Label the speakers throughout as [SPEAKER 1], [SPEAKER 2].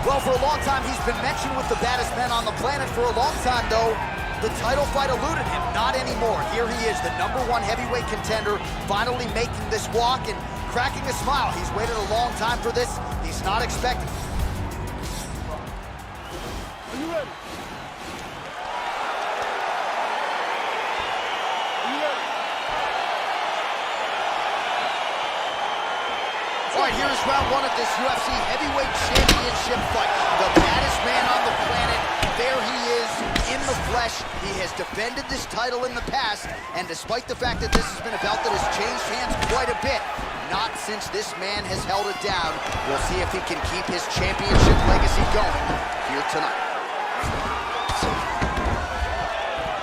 [SPEAKER 1] Well, for a long time, he's been mentioned with the baddest men on the planet. For a long time, though, the title fight eluded him. Not anymore. Here he is, the #1 heavyweight contender, finally making this walk and cracking a smile. He's waited a long time for this. He's not expecting.
[SPEAKER 2] Are you ready?
[SPEAKER 1] All right, here is round 1 of this UFC Heavyweight Championship fight. The baddest man on the planet. There he is in the flesh. He has defended this title in the past, and despite the fact that this has been a belt that has changed hands quite a bit, not since this man has held it down. We'll see if he can keep his championship legacy going here tonight.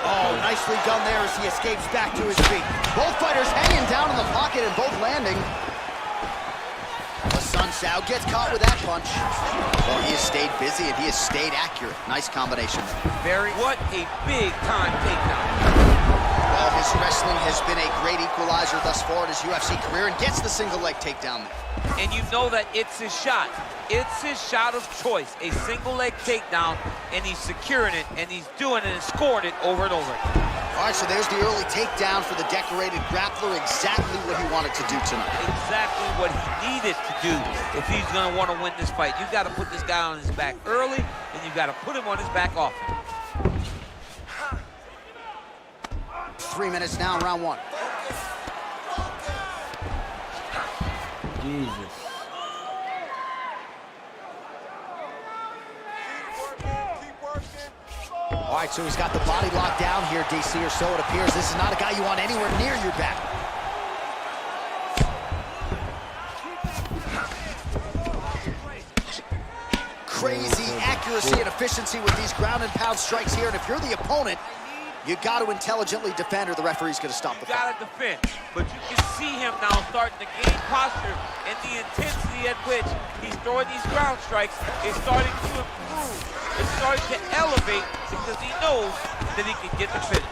[SPEAKER 1] Oh, nicely done there as he escapes back to his feet. Both fighters hanging down in the pocket and both landing. Sun Sao gets caught with that punch. Well, he has stayed busy and he has stayed accurate. Nice combination.
[SPEAKER 3] What a big-time takedown.
[SPEAKER 1] Well, his wrestling has been a great equalizer thus far in his UFC career and gets the single leg takedown there.
[SPEAKER 3] And you know that it's his shot. It's his shot of choice, a single leg takedown, and he's securing it, and he's doing it and scoring it over and over again.
[SPEAKER 1] All right, so there's the early takedown for the decorated grappler. Exactly what he wanted to do tonight.
[SPEAKER 3] Exactly what he needed to do if he's going to want to win this fight. You got to put this guy on his back early, and you got to put him on his back often.
[SPEAKER 1] 3 minutes now in round 1.
[SPEAKER 2] Jesus.
[SPEAKER 1] All right, so he's got the body locked down here, DC, or so it appears. This is not a guy you want anywhere near your back. Crazy accuracy and efficiency with these ground and pound strikes here, and if you're the opponent, you got to intelligently defend or the referee's going to stop the fight.
[SPEAKER 3] You got to defend, but you can see him now starting to gain posture, and the intensity at which he's throwing these ground strikes is starting to improve. It's starting to elevate because he knows that he can get the finish.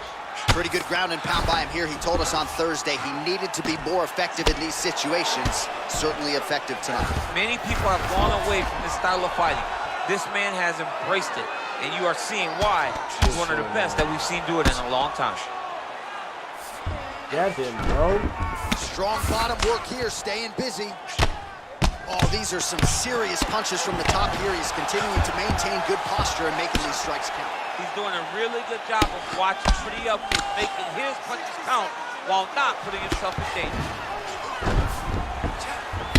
[SPEAKER 1] Pretty good ground and pound by him here. He told us on Thursday he needed to be more effective in these situations. Certainly effective tonight.
[SPEAKER 3] Many people have gone away from this style of fighting. This man has embraced it, and you are seeing why he's one of the best that we've seen do it in a long time.
[SPEAKER 2] Get him, bro.
[SPEAKER 1] Strong bottom work here, staying busy. Oh, these are some serious punches from the top here. He's continuing to maintain good posture and making these strikes count.
[SPEAKER 3] He's doing a really good job of watching for the upbeat, making his punches count while not putting himself in danger.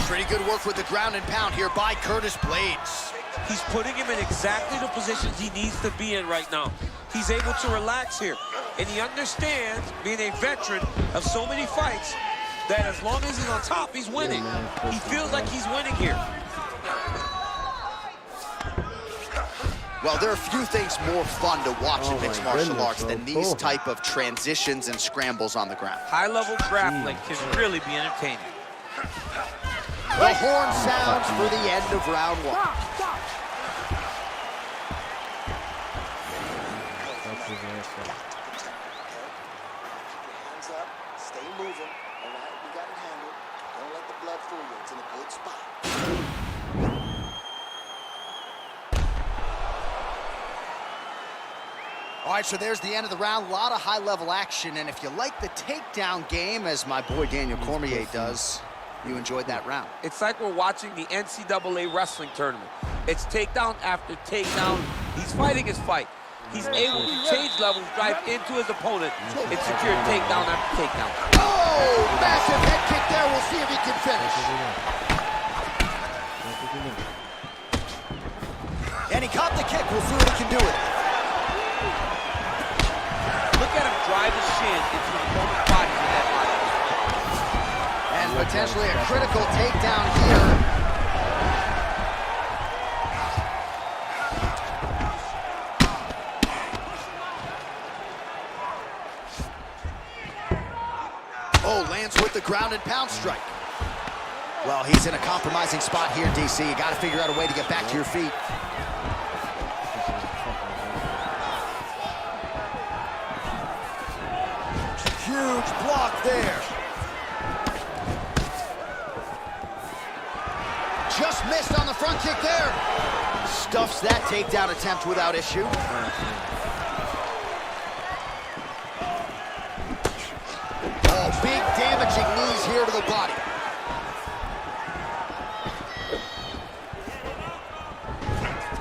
[SPEAKER 1] Pretty good work with the ground and pound here by Curtis Blaydes.
[SPEAKER 4] He's putting him in exactly the positions he needs to be in right now. He's able to relax here, and he understands, being a veteran of so many fights, that as long as he's on top, he's winning. He feels like he's winning here.
[SPEAKER 1] Well, there are few things more fun to watch in mixed martial arts than these type of transitions and scrambles on the ground.
[SPEAKER 3] High-level grappling can really be entertaining.
[SPEAKER 1] The horn sounds for the end of round 1.
[SPEAKER 5] Hands up, stay moving. All right, we got it handled. Don't let the blood fool you. It's in a good spot.
[SPEAKER 1] All right, so there's the end of the round. A lot of high-level action, and if you like the takedown game, as my boy Daniel Cormier does, you enjoyed that round.
[SPEAKER 3] It's like we're watching the NCAA wrestling tournament. It's takedown after takedown. He's fighting his fight. He's able to change levels, drive into his opponent, and secure takedown after takedown.
[SPEAKER 1] Oh, massive head kick there. We'll see if he can finish. And he caught the kick. We'll see what he can do with it.
[SPEAKER 3] Look at him drive his shin into his opponent's body with that body.
[SPEAKER 1] And potentially a critical takedown here. Oh, lands with the ground and pound strike. Well, he's in a compromising spot here, DC. You got to figure out a way to get back to your feet. Huge block there. Just missed on the front kick there. Stuffs that takedown attempt without issue. Oh, big damaging knees here to the body.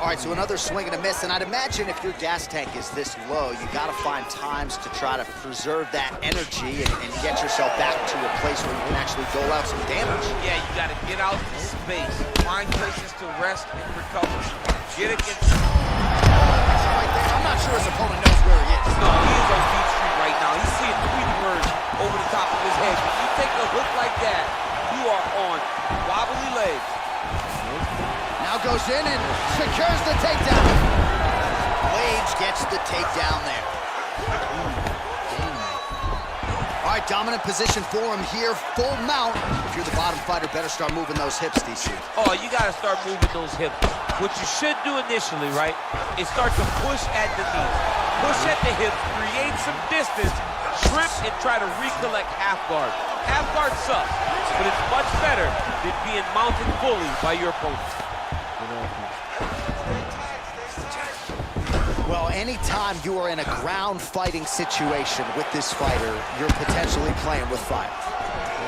[SPEAKER 1] All right, so another swing and a miss, and I'd imagine if your gas tank is this low, you gotta find times to try to preserve that energy and get yourself back to a place where you can actually dole out some damage.
[SPEAKER 3] Yeah, you gotta get out in space, find places to rest and recover. Get against...
[SPEAKER 1] Right there. I'm not sure his opponent knows where he is.
[SPEAKER 3] No, he is on Beach Street right now. He's seeing Tweety Bird over the top of his head. When you take a hook like that, you are on wobbly legs.
[SPEAKER 1] Now goes in and secures the takedown. Blaydes gets the takedown there. All right, dominant position for him here, full mount. If you're the bottom fighter, better start moving those hips, DC.
[SPEAKER 3] Oh, you gotta start moving those hips. What you should do initially, right, is start to push at the knees. Push at the hips, create some distance, shrimp, and try to recollect half guard. Half guard sucks, but it's much better than being mounted fully by your opponent.
[SPEAKER 1] Well, anytime you are in a ground fighting situation with this fighter, you're potentially playing with fire.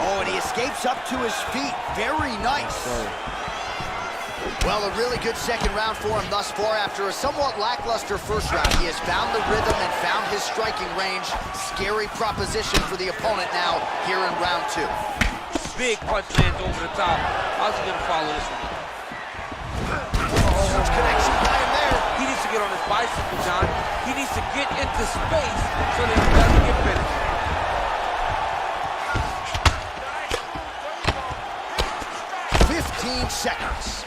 [SPEAKER 1] Oh, and he escapes up to his feet. Very nice. Well, a really good second round for him thus far. After a somewhat lackluster first round, he has found the rhythm and found his striking range. Scary proposition for the opponent now here in round two.
[SPEAKER 3] Big punch lands over the top. How's he gonna follow this one?
[SPEAKER 1] Huge connection by him there.
[SPEAKER 3] He needs to get on his bicycle, John. He needs to get into space so that he doesn't get finished.
[SPEAKER 1] 15 seconds.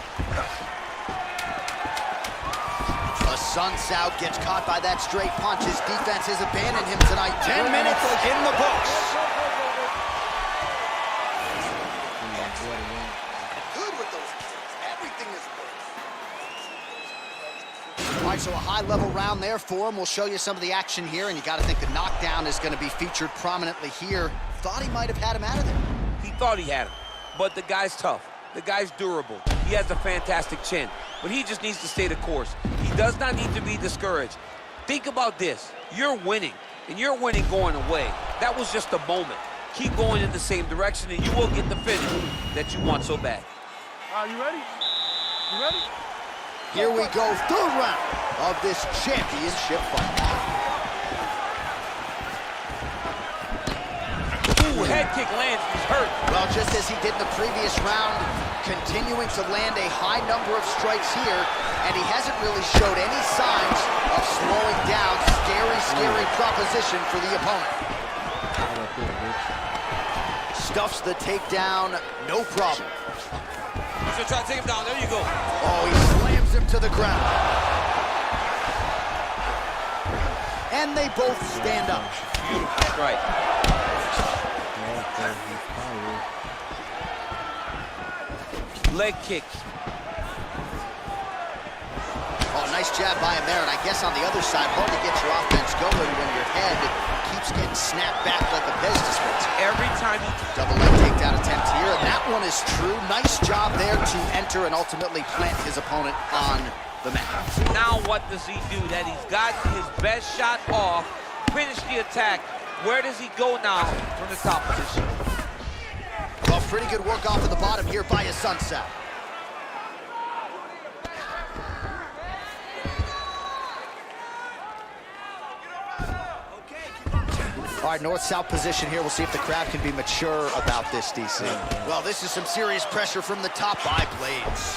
[SPEAKER 1] Sun Sao gets caught by that straight punch. His defense has abandoned him tonight. 10 minutes in the books.
[SPEAKER 5] Good with those kicks. Everything is good.
[SPEAKER 1] All right, so a high-level round there for him. We'll show you some of the action here, and you got to think the knockdown is going to be featured prominently here. Thought he might have had him out of there.
[SPEAKER 3] He thought he had him, but the guy's tough. The guy's durable. He has a fantastic chin, but he just needs to stay the course. He does not need to be discouraged. Think about this. You're winning, and you're winning going away. That was just a moment. Keep going in the same direction, and you will get the finish that you want so bad.
[SPEAKER 2] Are you ready? You ready?
[SPEAKER 1] Here we go, third round of this championship fight.
[SPEAKER 3] Ooh, head kick lands, he's hurt.
[SPEAKER 1] Well, just as he did in the previous round, continuing to land a high number of strikes here, and he hasn't really showed any signs of slowing down. Scary, scary proposition for the opponent. Stuffs the takedown, no problem.
[SPEAKER 3] He's gonna try to take him down, there you go.
[SPEAKER 1] Oh, he slams him to the ground. And they both stand up.
[SPEAKER 3] Beautiful strike. Leg kicks.
[SPEAKER 1] Oh, nice jab by him there, and I guess on the other side, hard to get your offense going when your head keeps getting snapped back like a Blaydes dispenser.
[SPEAKER 3] Every time he...
[SPEAKER 1] Double leg takedown attempt here, and that one is true. Nice job there to enter and ultimately plant his opponent on the mat.
[SPEAKER 3] Now what does he do? That he's gotten his best shot off, finish the attack. Where does he go now from the top position?
[SPEAKER 1] Well, pretty good work off of the bottom here by his Sun Sao. All right, north-south position here. We'll see if the crowd can be mature about this, DC. Well, this is some serious pressure from the top by Blaydes.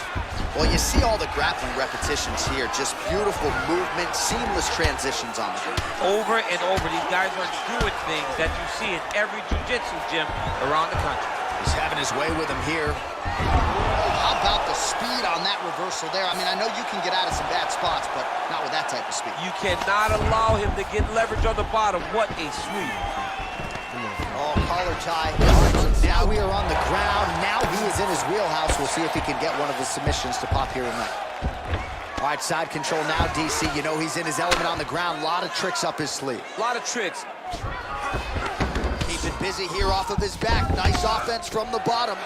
[SPEAKER 1] Well, you see all the grappling repetitions here. Just beautiful movement, seamless transitions on the ground.
[SPEAKER 3] Over and over, these guys are doing things that you see in every jiu-jitsu gym around the country.
[SPEAKER 1] He's having his way with him here. Oh, how about the speed on that reversal there? I mean, I know you can get out of some bad spots, but not with that type of speed.
[SPEAKER 3] You cannot allow him to get leverage on the bottom. What a sweep.
[SPEAKER 1] Oh, collar tie. Now we are on the ground. Now he is in his wheelhouse. We'll see if he can get one of his submissions to pop here tonight. All right, side control now, DC. You know he's in his element on the ground. A lot of tricks up his sleeve.
[SPEAKER 3] A lot of tricks.
[SPEAKER 1] Keeping busy here off of his back. Nice offense from the bottom.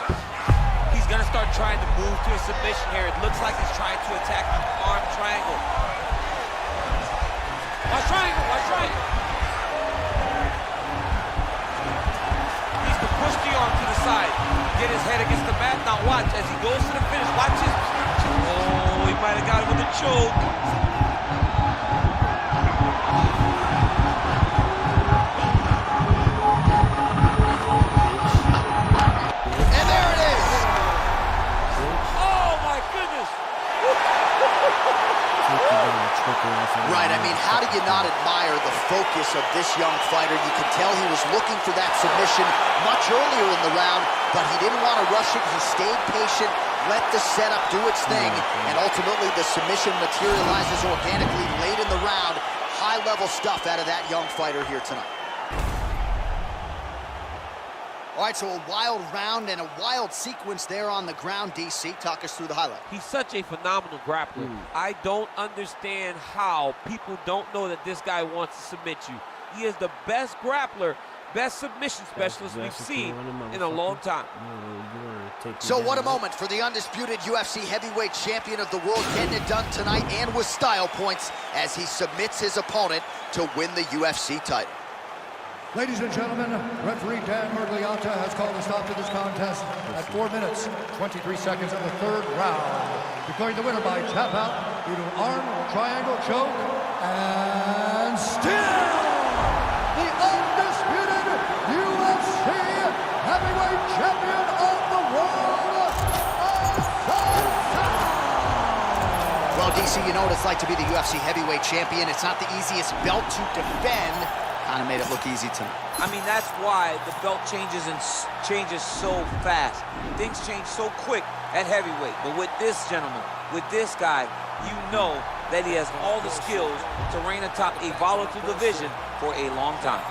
[SPEAKER 3] He's gonna start trying to move to a submission here. It looks like he's trying to attack the arm triangle. Watch triangle, watch triangle. Needs to push the arm to the side. Get his head against the mat. Now watch as he goes to the finish. Watch his. Oh, he might have got him with a choke.
[SPEAKER 1] And there it is.
[SPEAKER 3] Oh my goodness.
[SPEAKER 1] Right, I mean, how do you not admire the focus of this young fighter? You can tell he was looking for that submission much earlier in the round, but he didn't want to rush it. He stayed patient, let the setup do its thing, and ultimately the submission materializes organically late in the round. High-level stuff out of that young fighter here tonight. All right, so a wild round and a wild sequence there on the ground. DC, talk us through the highlight.
[SPEAKER 3] He's such a phenomenal grappler. I don't understand how people don't know that this guy wants to submit you. He is the best grappler, best submission specialist we've seen in a long time.
[SPEAKER 1] So what a moment for the undisputed UFC heavyweight champion of the world, getting it done tonight and with style points as he submits his opponent to win the UFC title.
[SPEAKER 6] Ladies and gentlemen, referee Dan Mergliata has called a stop to this contest at 4 minutes, 23 seconds of the third round, declaring the winner by tap out due to arm triangle choke, and still the undisputed UFC heavyweight champion of the world,
[SPEAKER 1] Well, DC, you know what it's like to be the UFC heavyweight champion. It's not the easiest belt to defend. Kind of made it look easy tonight.
[SPEAKER 3] I mean, that's why the belt changes so fast. Things change so quick at heavyweight. But with this gentleman, with this guy, you know that he has all the skills to reign atop a volatile division for a long time.